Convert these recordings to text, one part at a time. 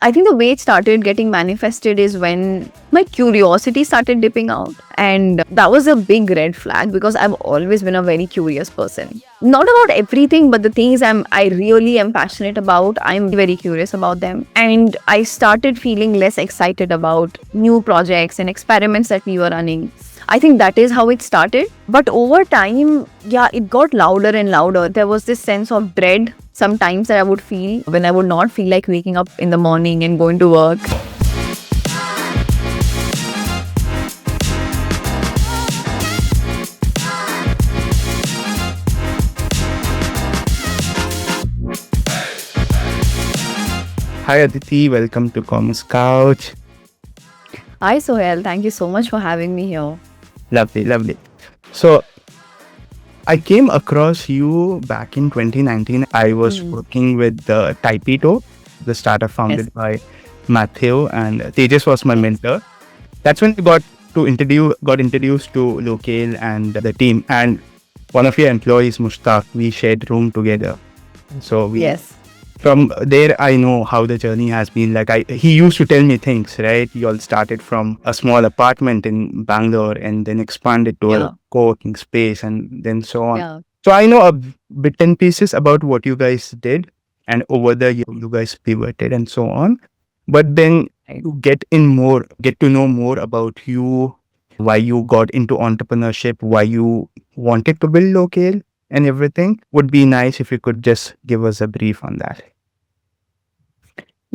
I think the way it started getting manifested is when my curiosity started dipping out. And that was a big red flag because I've always been a very curious person. Not about everything, but the things I really am passionate about, I'm very curious about them. And I started feeling less excited about new projects and experiments that we were running. I think that is how it started. But over time, yeah, it got louder and louder. There was this sense of dread sometimes that I would feel when I would not feel like waking up in the morning and going to work. Hi Aditi, welcome to Commerce Couch. Hi, Sohail. Thank you so much for having me here. Lovely, lovely. So, I came across you back in 2019. I was working with Typito, the startup founded Yes. by Matthew, and Tejas was my mentor. That's when I got introduced to Locale and the team. And one of your employees, Mushtaq, we shared room together. So Yes. from there, I know how the journey has been. He used to tell me things, right? You all started from a small apartment in Bangalore and then expanded to Yeah. a co-working space and then so on. Yeah. So I know a bit and pieces about what you guys did, and over the year you guys pivoted and so on. But then Right. to get to know more about you, why you got into entrepreneurship, why you wanted to build Locale and everything, would be nice if you could just give us a brief on that.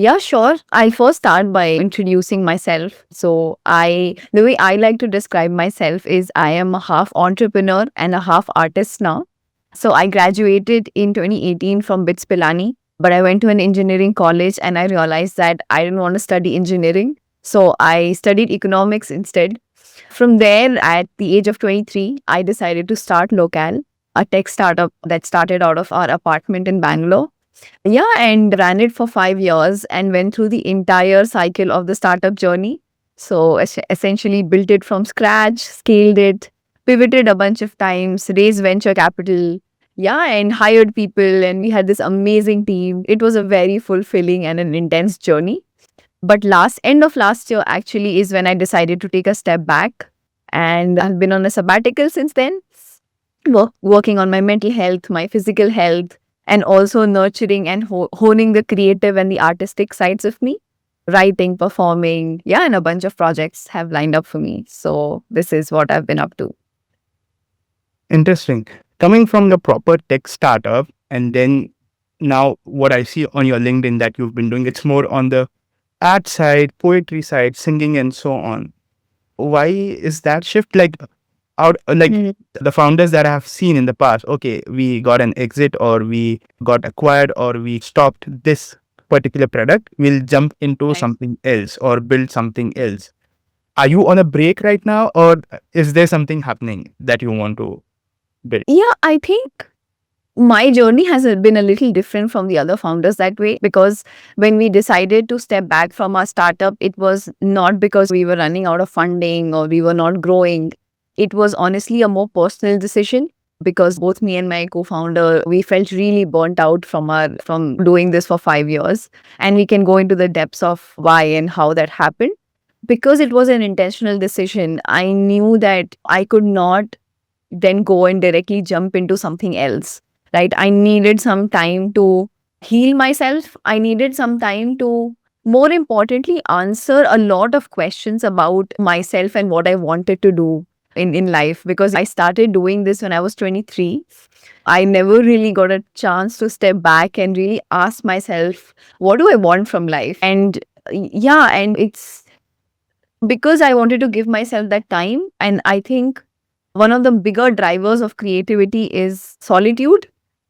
Yeah, sure. I'll first start by introducing myself. The way I like to describe myself is I am a half entrepreneur and a half artist now. So, I graduated in 2018 from BITS Pilani, but I went to an engineering college and I realized that I didn't want to study engineering. So, I studied economics instead. From there, at the age of 23, I decided to start Locale, a tech startup that started out of our apartment in Bangalore. Yeah, and ran it for 5 years and went through the entire cycle of the startup journey. So essentially built it from scratch, scaled it, pivoted a bunch of times, raised venture capital. Yeah, and hired people, and we had this amazing team. It was a very fulfilling and an intense journey. But last end of last year actually is when I decided to take a step back, and I've been on a sabbatical since then, working on my mental health, my physical health, and also nurturing and honing the creative and the artistic sides of me. Writing, performing, yeah, and a bunch of projects have lined up for me. So this is what I've been up to. Interesting. Coming from the proper tech startup, and then now what I see on your LinkedIn that you've been doing, it's more on the art side, poetry side, singing, and so on. Why is that shift? Mhm. The founders that I have seen in the past, okay, we got an exit or we got acquired or we stopped this particular product, we'll jump into Right. something else or build something else. Are you on a break right now, or is there something happening that you want to build? Yeah, I think my journey has been a little different from the other founders that way, because when we decided to step back from our startup, it was not because we were running out of funding or we were not growing. It was honestly a more personal decision, because both me and my co-founder, we felt really burnt out from doing this for 5 years, and we can go into the depths of why and how that happened. Because it was an intentional decision, I knew that I could not then go and directly jump into something else, right? I needed some time to heal myself. I needed some time to, more importantly, answer a lot of questions about myself and what I wanted to do in life, because I started doing this when I was 23. I never really got a chance to step back and really ask myself, what do I want from life? And yeah, and it's because I wanted to give myself that time. And I think one of the bigger drivers of creativity is solitude.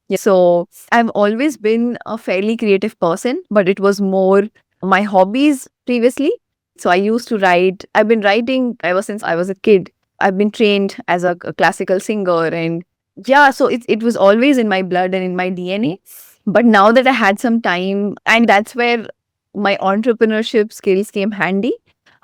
Yeah. So I've always been a fairly creative person, but it was more my hobbies previously. So I used to write. I've been writing ever since I was a kid. I've been trained as a classical singer, and yeah, so it was always in my blood and in my DNA. But now that I had some time, and that's where my entrepreneurship skills came handy.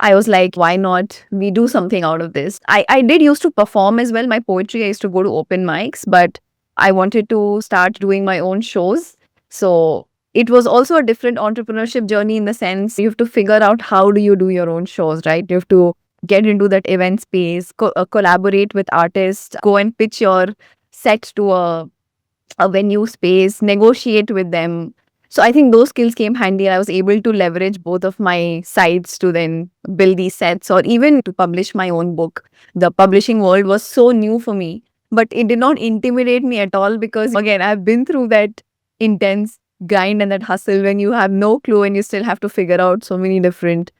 I was like, why not we do something out of this? I did used to perform as well. My poetry, I used to go to open mics, but I wanted to start doing my own shows. So it was also a different entrepreneurship journey in the sense you have to figure out how do you do your own shows, right? You have to get into that event space, collaborate with artists, go and pitch your set to a venue space, negotiate with them. So I think those skills came handy, and I was able to leverage both of my sides to then build these sets or even to publish my own book. The publishing world was so new for me, but it did not intimidate me at all because, again, I've been through that intense grind and that hustle when you have no clue and you still have to figure out so many different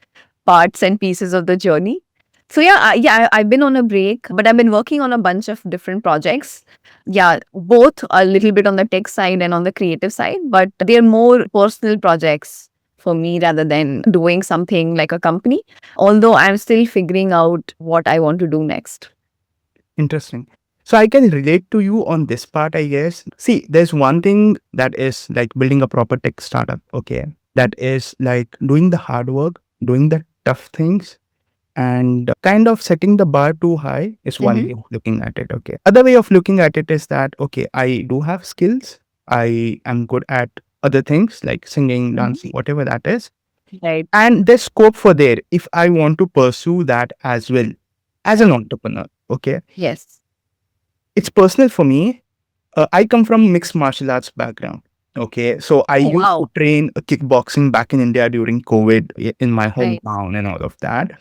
parts and pieces of the journey. So yeah, I've been on a break, but I've been working on a bunch of different projects. Yeah, both a little bit on the tech side and on the creative side, but they're more personal projects for me rather than doing something like a company. Although I'm still figuring out what I want to do next. Interesting. So I can relate to you on this part, I guess. See, there's one thing that is like building a proper tech startup, okay? That is like doing the hard work, doing the tough things, and kind of setting the bar too high is one Mhm. way of looking at it, okay? Other way of looking at it is that, okay, I do have skills. I am good at other things like singing, Mhm. dancing, whatever that is. Right. And there's scope for there if I want to pursue that as well as an entrepreneur, okay? Yes. It's personal for me. I come from mixed martial arts background. Okay, so I Oh, used to wow. train kickboxing back in India during COVID in my Right. hometown and all of that.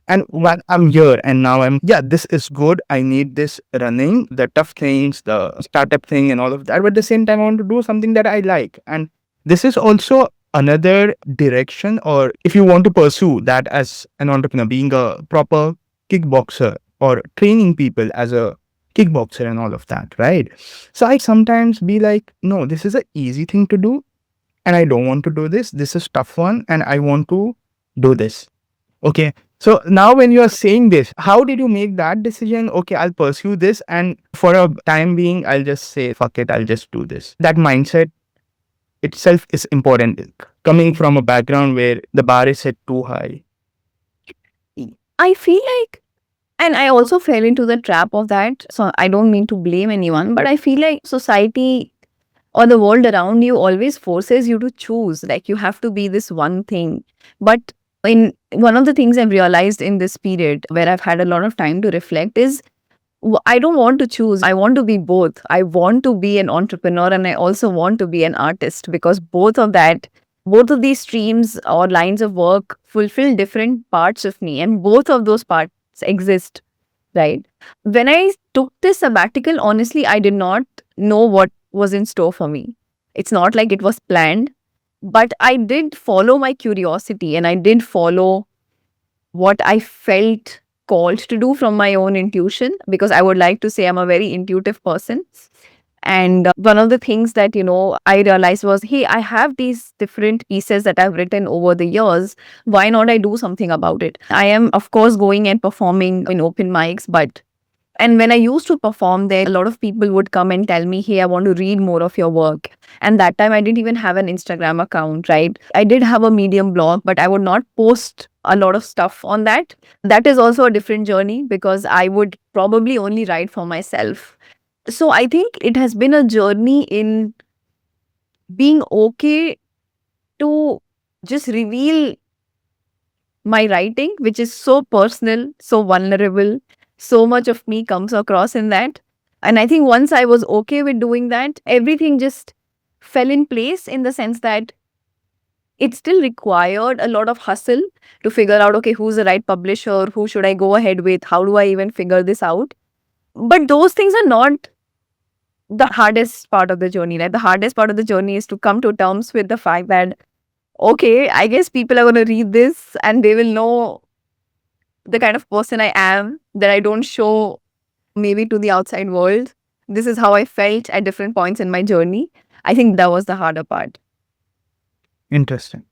And while I'm here and now yeah, this is good. I need this running, the tough things, the startup thing and all of that. But at the same time, I want to do something that I like. And this is also another direction, or if you want to pursue that as an entrepreneur, being a proper kickboxer or training people as a kickboxer and all of that, right? So I sometimes be like, no, this is an easy thing to do, and I don't want to do this. This is tough one, and I want to do this. Okay. So now when you are saying this, how did you make that decision? Okay, I'll pursue this, and for a time being, I'll just say, fuck it, I'll just do this. That mindset itself is important. Coming from a background where the bar is set too high. I feel like, and I also fell into the trap of that. So I don't mean to blame anyone, but I feel like society or the world around you always forces you to choose. Like you have to be this one thing. But in one of the things I've realized in this period where I've had a lot of time to reflect is I don't want to choose. I want to be both. I want to be an entrepreneur and I also want to be an artist because both of these streams or lines of work fulfill different parts of me and both of those parts exist, right? When I took this sabbatical, honestly, I did not know what was in store for me. It's not like it was planned, but I did follow my curiosity and I did follow what I felt called to do from my own intuition because I would like to say I'm a very intuitive person. And one of the things that, I realized was, hey, I have these different pieces that I've written over the years. Why not I do something about it? I am, of course, going and performing in open mics, but and when I used to perform there, a lot of people would come and tell me, hey, I want to read more of your work. And that time I didn't even have an Instagram account, right? I did have a Medium blog, but I would not post a lot of stuff on that. That is also a different journey because I would probably only write for myself. So I think it has been a journey in being okay to just reveal my writing, which is so personal, so vulnerable. So much of me comes across in that. And I think once I was okay with doing that, everything just fell in place in the sense that it still required a lot of hustle to figure out, okay, who's the right publisher? Who should I go ahead with? How do I even figure this out? But those things are not the hardest part of the journey. Right? The hardest part of the journey is to come to terms with the fact that, okay, I guess people are going to read this and they will know the kind of person I am that I don't show maybe to the outside world. This is how I felt at different points in my journey. I think that was the harder part. Interesting.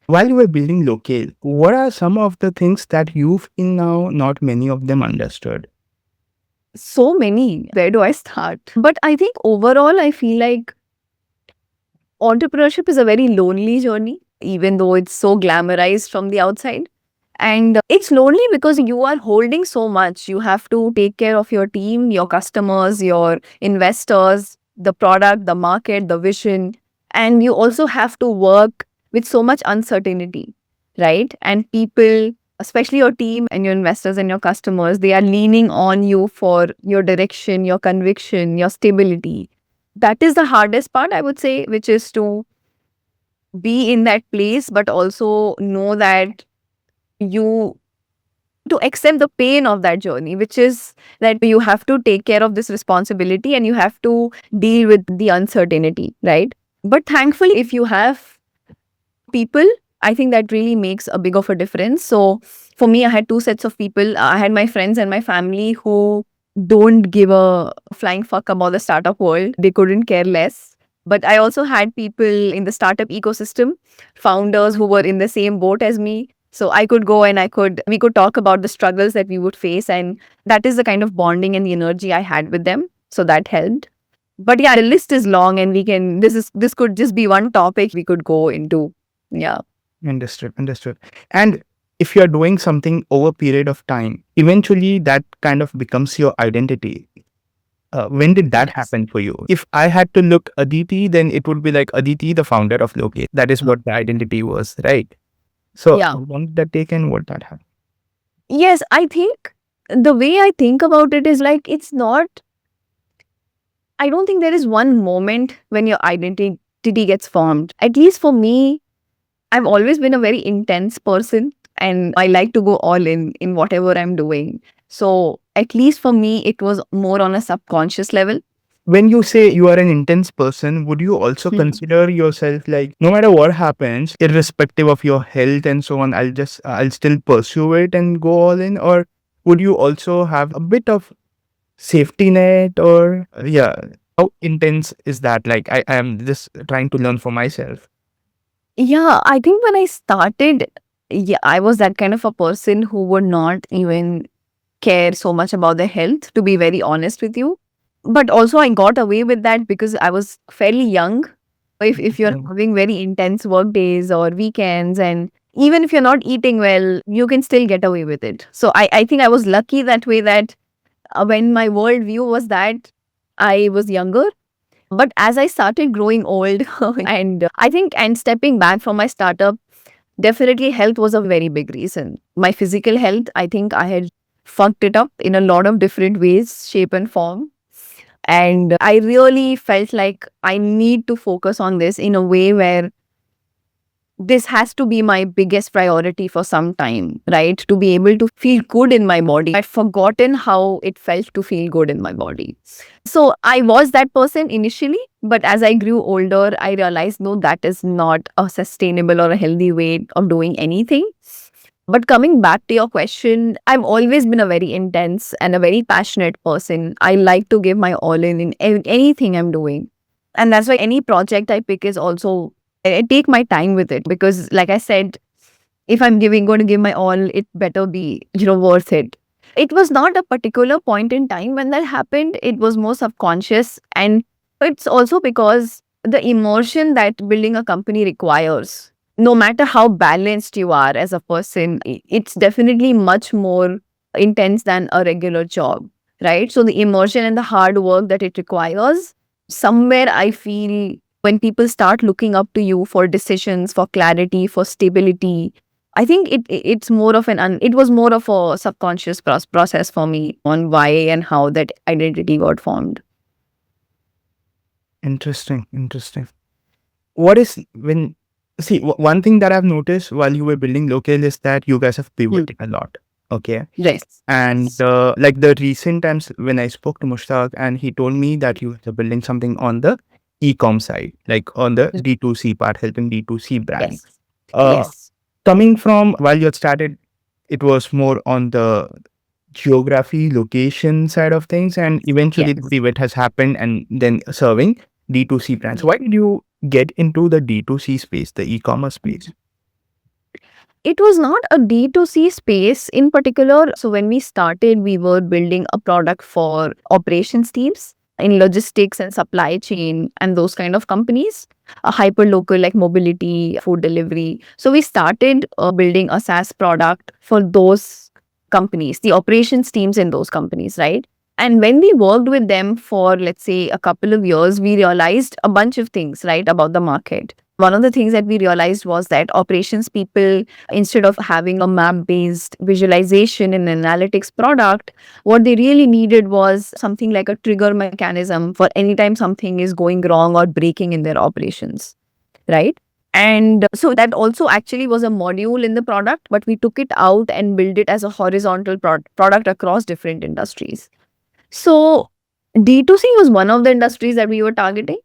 While you were building Locale, what are some of the things that you've in now not many of them understood? So many. Where do I start? But I think overall, I feel like entrepreneurship is a very lonely journey, even though it's so glamorized from the outside. And it's lonely because you are holding so much. You have to take care of your team, your customers, your investors, the product, the market, the vision. And you also have to work with so much uncertainty, right? And people, especially your team and your investors and your customers, they are leaning on you for your direction, your conviction, your stability. That is the hardest part, I would say, which is to be in that place, but also know that you to accept the pain of that journey, which is that you have to take care of this responsibility and you have to deal with the uncertainty, right? But thankfully, if you have people, I think that really makes a big of a difference. So for me, I had two sets of people. I had my friends and my family who don't give a flying fuck about the startup world. They couldn't care less. But I also had people in the startup ecosystem, founders who were in the same boat as me. So I could go and we could talk about the struggles that we would face. And that is the kind of bonding and the energy I had with them. So that helped. But yeah, the list is long and this could just be one topic we could go into. Yeah. Understood. Understood. And if you're doing something over a period of time, eventually that kind of becomes your identity. When did that Yes. happen for you? If I had to look Aditi, then it would be like Aditi, the founder of Locate. That is what the identity was, right? So Yeah. when did that take and what that happened? Yes, I think the way I think about it is like it's not, I don't think there is one moment when your identity gets formed. At least for me, I've always been a very intense person and I like to go all in whatever I'm doing. So at least for me, it was more on a subconscious level. When you say you are an intense person, would you also Hmm. consider yourself like no matter what happens, irrespective of your health and so on, I'll still pursue it and go all in? Or would you also have a bit of safety net or yeah? How intense is that? Like I am just trying to learn for myself. Yeah, I think when I started, yeah, I was that kind of a person who would not even care so much about their health, to be very honest with you. But also, I got away with that because I was fairly young. If you're Mm. having very intense work days or weekends, and even if you're not eating well, you can still get away with it. So I think I was lucky that way that when my worldview was that I was younger. But as I started growing old, and I think, and stepping back from my startup, definitely health was a very big reason. My physical health, I think I had fucked it up in a lot of different ways, shape, and form. And I really felt like I need to focus on this in a way where this has to be my biggest priority for some time, right? To be able to feel good in my body. I'd forgotten how it felt to feel good in my body. So I was that person initially, but as I grew older, I realized no, that is not a sustainable or a healthy way of doing anything. But coming back to your question, I've always been a very intense and a very passionate person. I like to give my all in anything I'm doing. And that's why any project I pick is also, I take my time with it because, like I said, if I'm going to give my all, it better be, worth it. It was not a particular point in time when that happened. It was more subconscious. And it's also because the immersion that building a company requires, no matter how balanced you are as a person, it's definitely much more intense than a regular job, right? So the immersion and the hard work that it requires, somewhere I feel when people start looking up to you for decisions, for clarity, for stability, I think it's more of it was more of a subconscious process for me on why and how that identity got formed. Interesting. Interesting. What is when see one thing that I've noticed while you were building local is that you guys have Hmm. pivoted a lot. Okay. Yes. And like the recent times when I spoke to Mushtaq and he told me that you are building something on the e-com side, like on the D2C part, helping D2C brands. Yes. Uh, Yes. Coming from while you had started, it was more on the geography, location side of things, and eventually Yes. the pivot has happened and then serving D2C brands. Why did you get into the D2C space, the e-commerce space? It was not a D2C space in particular. So when we started, we were building a product for operations teams in logistics and supply chain and those kind of companies, a hyper local like mobility, food delivery. So we started building a SaaS product for those companies, the operations teams in those companies, right? And when we worked with them for, let's say, a couple of years, we realized a bunch of things, right, about the market. One of the things that we realized was that operations people, instead of having a map based visualization and analytics product, what they really needed was something like a trigger mechanism for anytime something is going wrong or breaking in their operations, right? And so that also actually was a module in the product, but we took it out and built it as a horizontal product across different industries. So D2C was one of the industries that we were targeting,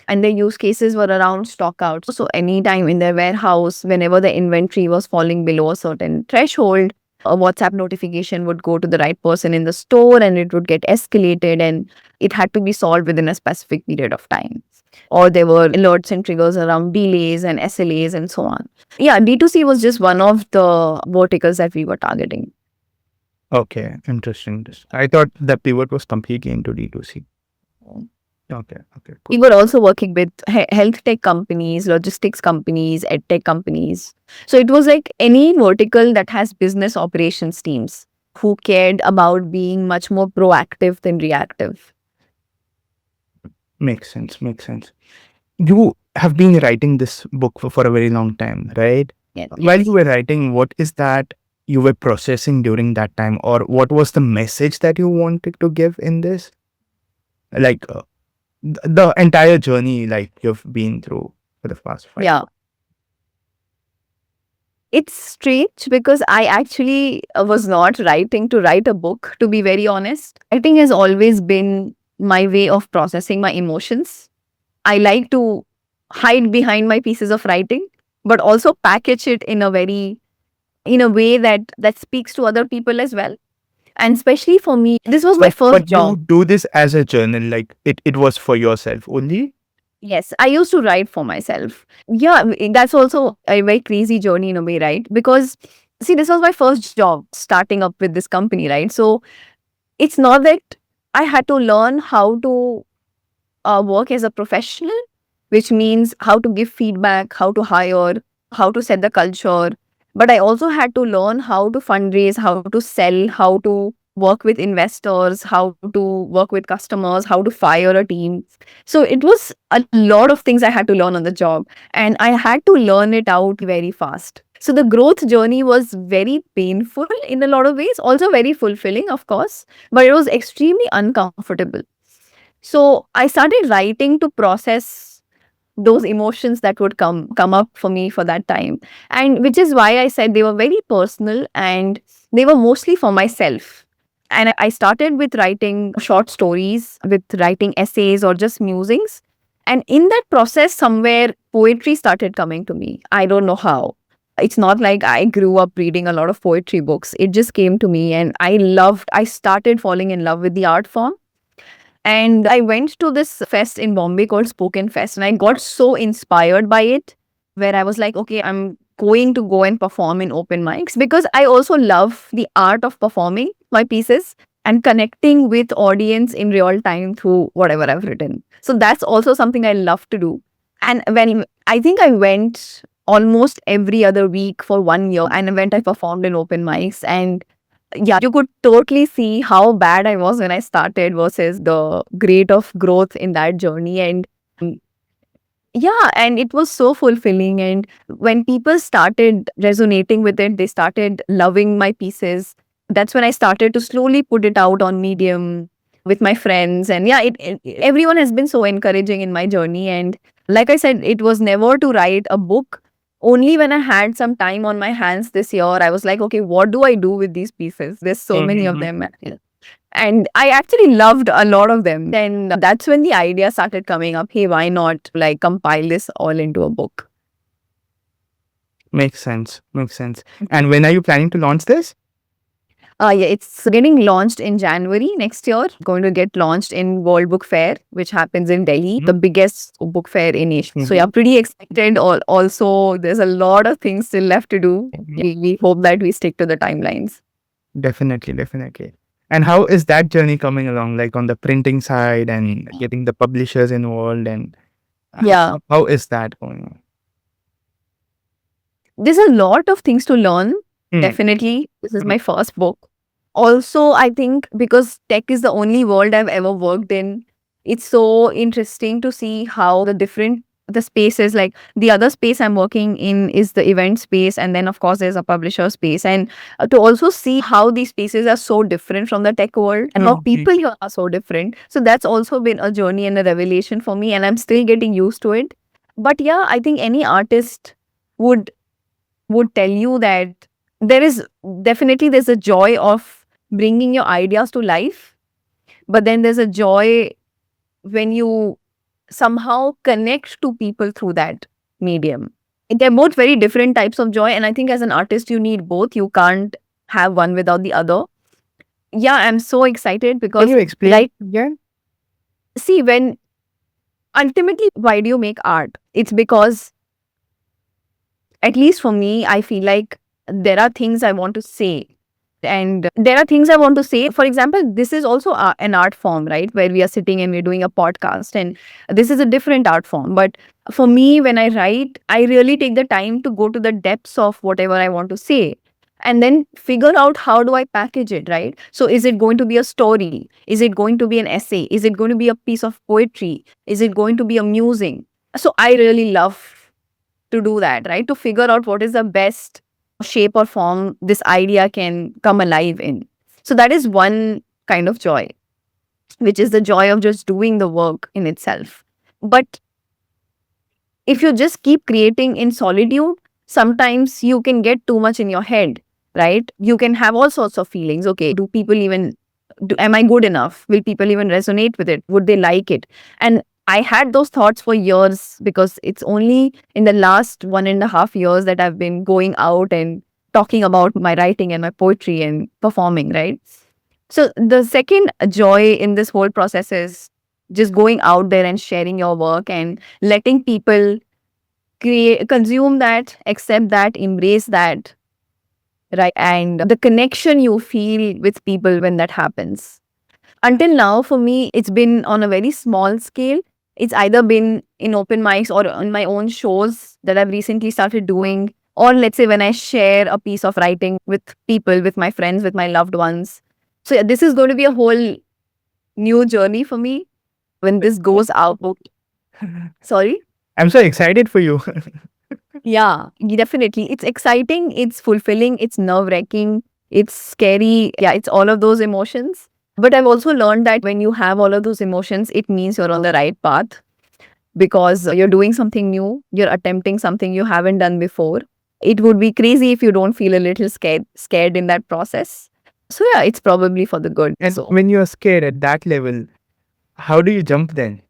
and the use cases were around stock out. So anytime in their warehouse, whenever the inventory was falling below a certain threshold, a WhatsApp notification would go to the right person in the store and it would get escalated, and it had to be solved within a specific period of time. Or there were alerts and triggers around delays and SLAs and so on. Yeah, D2C was just one of the verticals that we were targeting. Okay, interesting. I thought the pivot was completely into D2C. Okay, We cool. were also working with health tech companies, logistics companies, ed tech companies. So it was like any vertical that has business operations teams who cared about being much more proactive than reactive. Makes sense. You have been writing this book for a very long time, right? Yeah. While you were writing, what is that you were processing during that time, or what was the message that you wanted to give in this? Like the entire journey, like you've been through for the past 5 Yeah. It's strange because I actually was not writing to write a book, to be very honest. Writing has always been my way of processing my emotions. I like to hide behind my pieces of writing, but also package it in a way that speaks to other people as well. And especially for me, this was my first But you job. do this as a journal, like it was for yourself only? Yes, I used to write for myself. Yeah, that's also a very crazy journey in a way, right? Because see, this was my first job starting up with this company, right? So it's not that I had to learn how to work as a professional, which means how to give feedback, how to hire, how to set the culture. But I also had to learn how to fundraise, how to sell, how to work with investors, how to work with customers, how to fire a team. So it was a lot of things I had to learn on the job, and I had to learn it out very fast. So the growth journey was very painful in a lot of ways, also very fulfilling, of course, but it was extremely uncomfortable. So I started writing to process those emotions that would come up for me for that time. And which is why I said they were very personal and they were mostly for myself. And I started with writing short stories, with writing essays or just musings. And in that process, somewhere poetry started coming to me. I don't know how. It's not like I grew up reading a lot of poetry books. It just came to me and I started falling in love with the art form. And I went to this fest in Bombay called Spoken Fest, and I got so inspired by it, where I was like, okay, I'm going to go and perform in open mics because I also love the art of performing my pieces and connecting with audience in real time through whatever I've written. So that's also something I love to do. And when I think I went almost every other week for 1 year, and I performed in open mics, and yeah, you could totally see how bad I was when I started versus the rate of growth in that journey. And mm, yeah, and it was so fulfilling. And when people started resonating with it, they started loving my pieces. That's when I started to slowly put it out on Medium with my friends. And yeah, everyone has been so encouraging in my journey. And like I said, it was never to write a book. Only when I had some time on my hands this year, I was like, okay, what do I do with these pieces? There's so many of them. And I actually loved a lot of them. Then that's when the idea started coming up. Hey, why not like compile this all into a book? Makes sense. And when are you planning to launch this? Yeah, it's getting launched in January next year. Going to get launched in World Book Fair, which happens in Delhi, the biggest book fair in Asia. So yeah, pretty excited. Also, there's a lot of things still left to do. We hope that we stick to the timelines. Definitely. And how is that journey coming along, like on the printing side and getting the publishers involved, and Yeah, how is that going on? there's a lot of things to learn. Hmm. Definitely, this is my first book. Also, I think because tech is the only world I've ever worked in, it's so interesting to see how the spaces, like the other space I'm working in is the event space, and then of course there's a publisher space, and to also see how these spaces are so different from the tech world and how Okay. people here are so different. So that's also been a journey and a revelation for me, and I'm still getting used to it. But yeah, I think any artist would tell you that there is definitely there's a joy of bringing your ideas to life, but then there's a joy when you somehow connect to people through that medium. They're both very different types of joy, and I think as an artist you need both. You can't have one without the other. Yeah, I'm so excited Can because you explain like again? see, when ultimately why do you make art? It's because, at least for me, I feel like there are things I want to say. And there are things I want to say. For example, this is also an art form, right? Where we are sitting and we're doing a podcast. And this is a different art form. But for me, when I write, I really take the time to go to the depths of whatever I want to say. And then figure out how do I package it, right? So is it going to be a story? Is it going to be an essay? Is it going to be a piece of poetry? Is it going to be a musing? So I really love to do that, right? To figure out what is the best shape or form this idea can come alive in. So that is one kind of joy, which is the joy of just doing the work in itself. But if you just keep creating in solitude, sometimes you can get too much in your head, right? You can have all sorts of feelings. Okay, do people even am I good enough? Will people even resonate with it? Would they like it? And I had those thoughts for years, because it's only in the last 1.5 years that I've been going out and talking about my writing and my poetry and performing, right? So the second joy in this whole process is just going out there and sharing your work and letting people consume that, accept that, embrace that, right? And the connection you feel with people when that happens. Until now, for me, it's been on a very small scale. It's either been in open mics or on my own shows that I've recently started doing, or let's say when I share a piece of writing with people, with my friends, with my loved ones. So yeah, this is going to be a whole new journey for me when this goes out. Sorry? I'm so excited for you. Yeah, definitely. It's exciting, it's fulfilling, it's nerve-wracking, it's scary. Yeah, it's all of those emotions. But I've also learned that when you have all of those emotions, it means you're on the right path, because you're doing something new, you're attempting something you haven't done before. It would be crazy if you don't feel a little scared in that process. So yeah, it's probably for the good. And So when you're scared at that level, how do you jump then?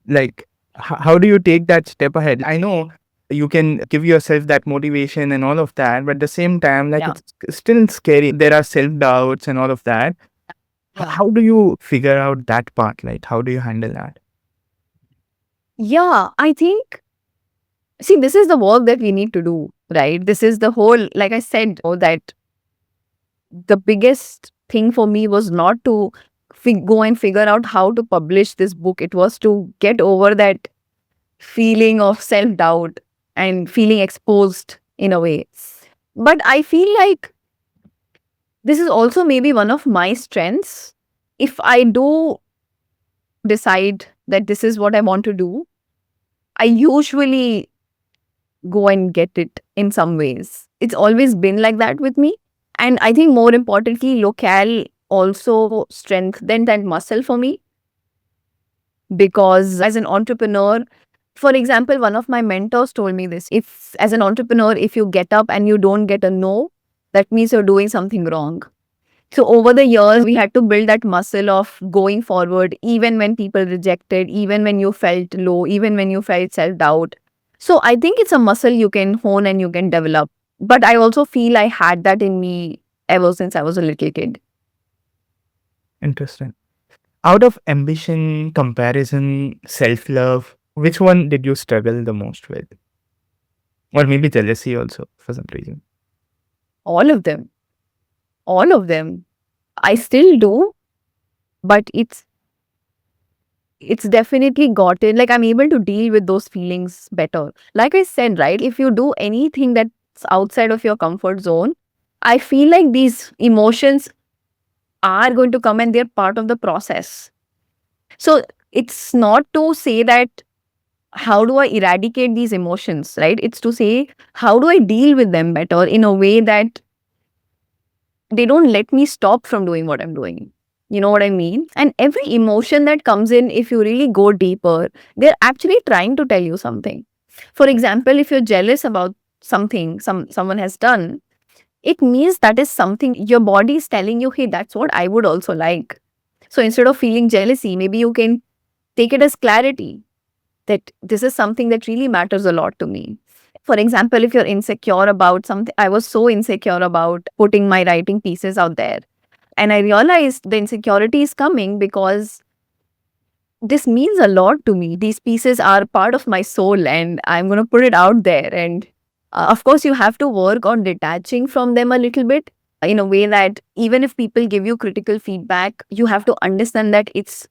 Like, how do you take that step ahead? I know you can give yourself that motivation and all of that, but at the same time, like, yeah. it's still scary. There are self doubts and all of that. Yeah. How do you figure out that part? Like, how do you handle that? Yeah, I think, see, this is the work that we need to do, right? This is the whole, like I said, that the biggest thing for me was not to go and figure out how to publish this book. It was to get over that feeling of self doubt and feeling exposed in a way. But I feel like this is also maybe one of my strengths. If I do decide that this is what I want to do, I usually go and get it in some ways. It's always been like that with me. And I think more importantly, locale also strengthened that muscle for me, because as an entrepreneur, for example, one of my mentors told me this: if as an entrepreneur, if you get up and you don't get a no, that means you're doing something wrong. So over the years, we had to build that muscle of going forward, even when people rejected, even when you felt low, even when you felt self-doubt. So I think it's a muscle you can hone and you can develop. But I also feel I had that in me ever since I was a little kid. Interesting. Out of ambition, comparison, self love, which one did you struggle the most with? Or maybe jealousy also for some reason. All of them. All of them. I still do, but it's definitely gotten, like, I'm able to deal with those feelings better. Like I said, right? If you do anything that's outside of your comfort zone, I feel like these emotions are going to come and they're part of the process. So it's not to say that how do I eradicate these emotions, right? It's to say how do I deal with them better in a way that they don't let me stop from doing what I'm doing. You know what I mean? And every emotion that comes in, if you really go deeper, they're actually trying to tell you something. For example, if you're jealous about something someone has done, it means that is something your body is telling you, hey, that's what I would also like. So instead of feeling jealousy, maybe you can take it as clarity that this is something that really matters a lot to me. For example, if you're insecure about something, I was so insecure about putting my writing pieces out there. And I realized the insecurity is coming because this means a lot to me. These pieces are part of my soul and I'm going to put it out there. And of course, you have to work on detaching from them a little bit in a way that even if people give you critical feedback, you have to understand that it's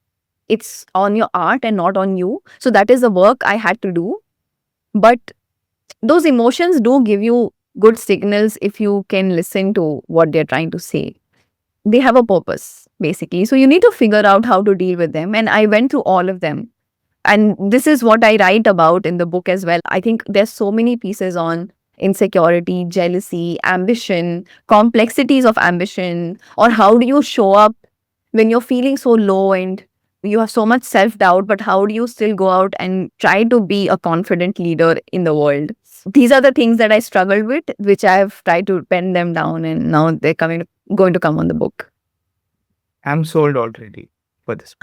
on your art and not on you. So that is the work I had to do. But those emotions do give you good signals if you can listen to what they're trying to say. They have a purpose, basically. So you need to figure out how to deal with them. And I went through all of them. And this is what I write about in the book as well. I think there's so many pieces on insecurity, jealousy, ambition, complexities of ambition, or how do you show up when you're feeling so low and you have so much self doubt, but how do you still go out and try to be a confident leader in the world? These are the things that I struggled with, which I've tried to pen them down, and now they're going to come on the book. I'm sold already for this.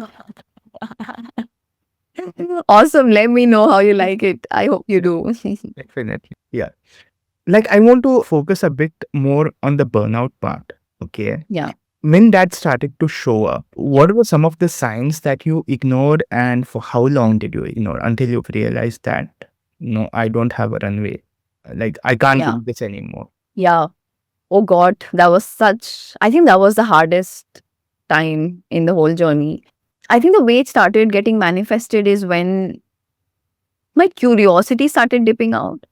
Awesome. Let me know how you like it. I hope you do. Definitely. Yeah. Like, I want to focus a bit more on the burnout part. Okay. Yeah. When that started to show up, what were some of the signs that you ignored, and for how long did you ignore until you realized that, no, I don't have a runway? Like, I can't Yeah. do this anymore. Yeah. Oh God, I think that was the hardest time in the whole journey. I think the way it started getting manifested is when my curiosity started dipping out.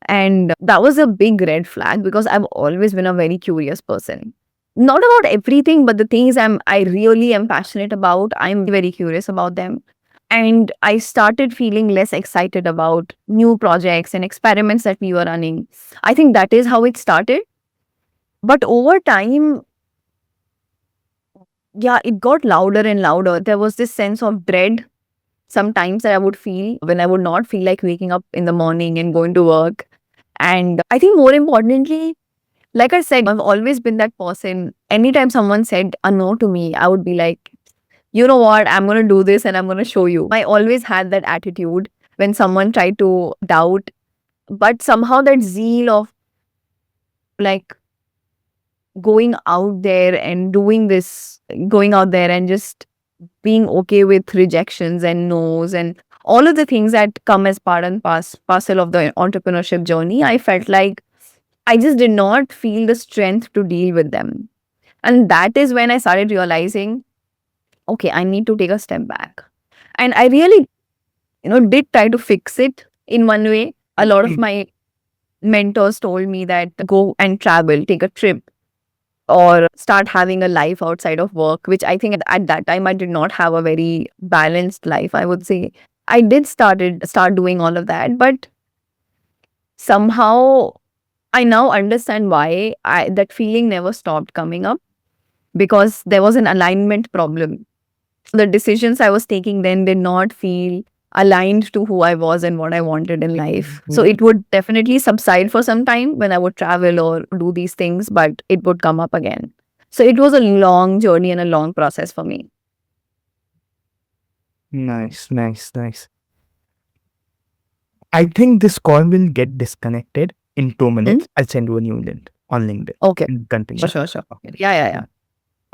And that was a big red flag because I've always been a very curious person. Not about everything, but the things I really am passionate about, I'm very curious about them. And I started feeling less excited about new projects and experiments that we were running. I think that is how it started. But over time, yeah, it got louder and louder. There was this sense of dread sometimes that I would feel when I would not feel like waking up in the morning and going to work. And I think more importantly, like I said, I've always been that person. Anytime someone said a no to me, I would be like, you know what, I'm going to do this and I'm going to show you. I always had that attitude when someone tried to doubt, but somehow that zeal of like going out there and doing this, going out there and just being okay with rejections and no's and all of the things that come as part and parcel of the entrepreneurship journey, I felt like I just did not feel the strength to deal with them. And that is when I started realizing, okay, I need to take a step back. And I really, did try to fix it in one way. A lot of my mentors told me that go and travel, take a trip, or start having a life outside of work, which I think at that time I did not have a very balanced life, I would say. I did start doing all of that, but somehow I now understand why that feeling never stopped coming up because there was an alignment problem. The decisions I was taking then did not feel aligned to who I was and what I wanted in life. So it would definitely subside for some time when I would travel or do these things, but it would come up again. So it was a long journey and a long process for me. Nice, nice, nice. I think this call will get disconnected in 2 minutes. I'll send you a new link on LinkedIn. Okay. And continue. Sure. Yeah.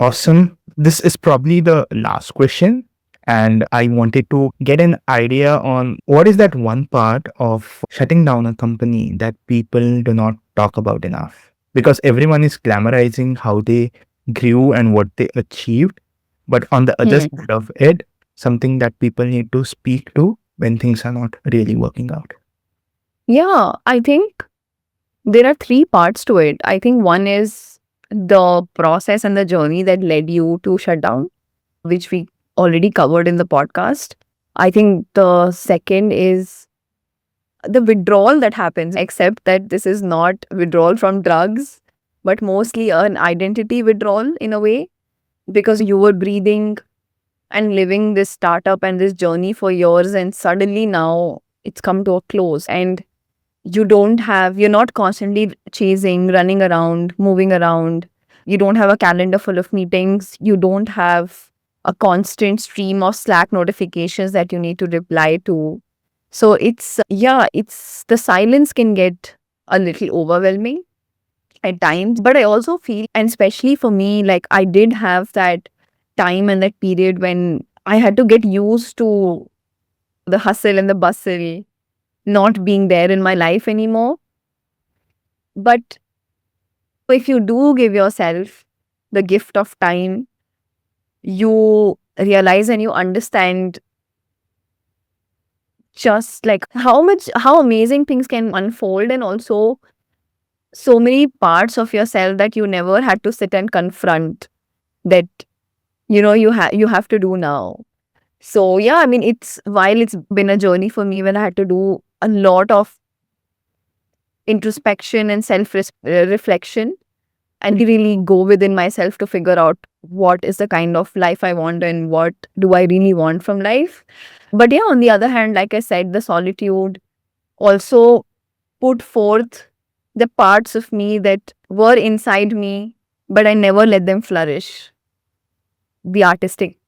Awesome. This is probably the last question. And I wanted to get an idea on what is that one part of shutting down a company that people do not talk about enough? Because everyone is glamorizing how they grew and what they achieved. But on the other side of it, something that people need to speak to when things are not really working out. Yeah, I think there are three parts to it. I think one is the process and the journey that led you to shut down, which we already covered in the podcast. I think the second is the withdrawal that happens, except that this is not withdrawal from drugs, but mostly an identity withdrawal in a way, because you were breathing and living this startup and this journey for years, and suddenly now it's come to a close, and you're not constantly chasing, running around, moving around. You don't have a calendar full of meetings. You don't have a constant stream of Slack notifications that you need to reply to. So it's the silence can get a little overwhelming at times. But I also feel, and especially for me, like I did have that time and that period when I had to get used to the hustle and the bustle not being there in my life anymore. But if you do give yourself the gift of time, you realize and you understand just like how amazing things can unfold, and also so many parts of yourself that you never had to sit and confront, that you have to do now. So yeah, I mean, it's been a journey for me when I had to do a lot of introspection and self reflection, and really go within myself to figure out what is the kind of life I want and what do I really want from life. But yeah, on the other hand, like I said, the solitude also put forth the parts of me that were inside me, but I never let them flourish. The artistic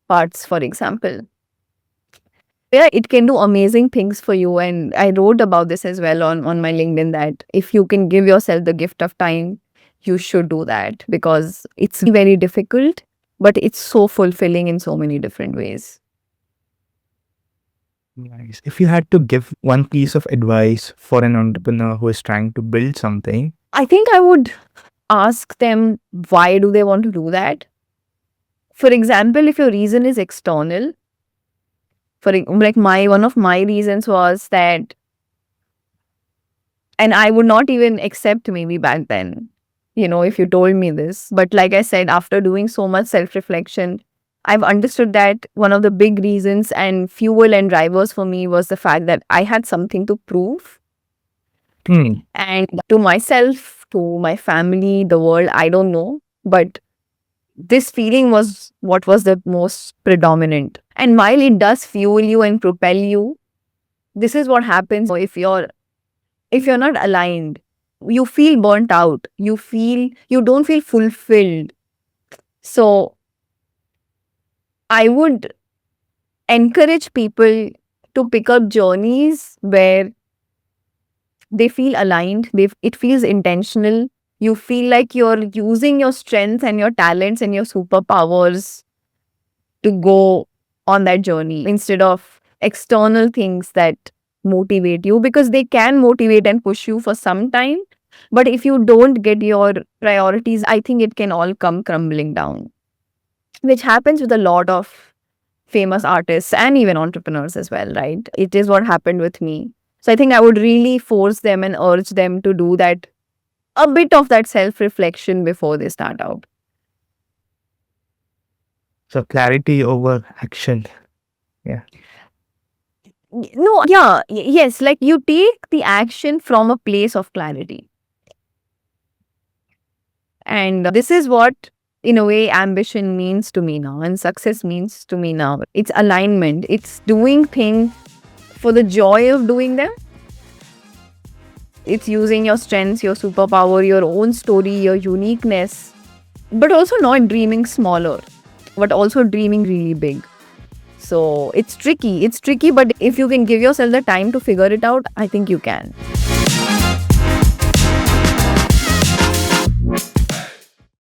parts, for example. Yeah, it can do amazing things for you. And I wrote about this as well on my LinkedIn, that if you can give yourself the gift of time, you should do that, because it's very difficult, but it's so fulfilling in so many different ways. Nice. If you had to give one piece of advice for an entrepreneur who is trying to build something, I think I would ask them, why do they want to do that? For example, if your reason is external, like one of my reasons was that, and I would not even accept maybe back then, if you told me this. But like I said, after doing so much self-reflection, I've understood that one of the big reasons and fuel and drivers for me was the fact that I had something to prove. And to myself, to my family, the world, I don't know. But this feeling was what was the most predominant. And while it does fuel you and propel you, this is what happens if you're not aligned. You feel burnt out. You don't feel fulfilled. So I would encourage people to pick up journeys where they feel aligned. It feels intentional. You feel like you're using your strengths and your talents and your superpowers to go on that journey, instead of external things that motivate you, because they can motivate and push you for some time. But if you don't get your priorities, I think it can all come crumbling down, which happens with a lot of famous artists and even entrepreneurs as well, right? It is what happened with me. So I think I would really force them and urge them to do that, a bit of that self-reflection before they start out. so clarity over action. No, yeah, yes, like you take the action from a place of clarity. And this is what, in a way, ambition means to me now, and success means to me now. It's alignment. It's doing things for the joy of doing them. It's using your strengths, your superpower, your own story, your uniqueness, but also not dreaming smaller, but also dreaming really big. So it's tricky. But if you can give yourself the time to figure it out, I think you can.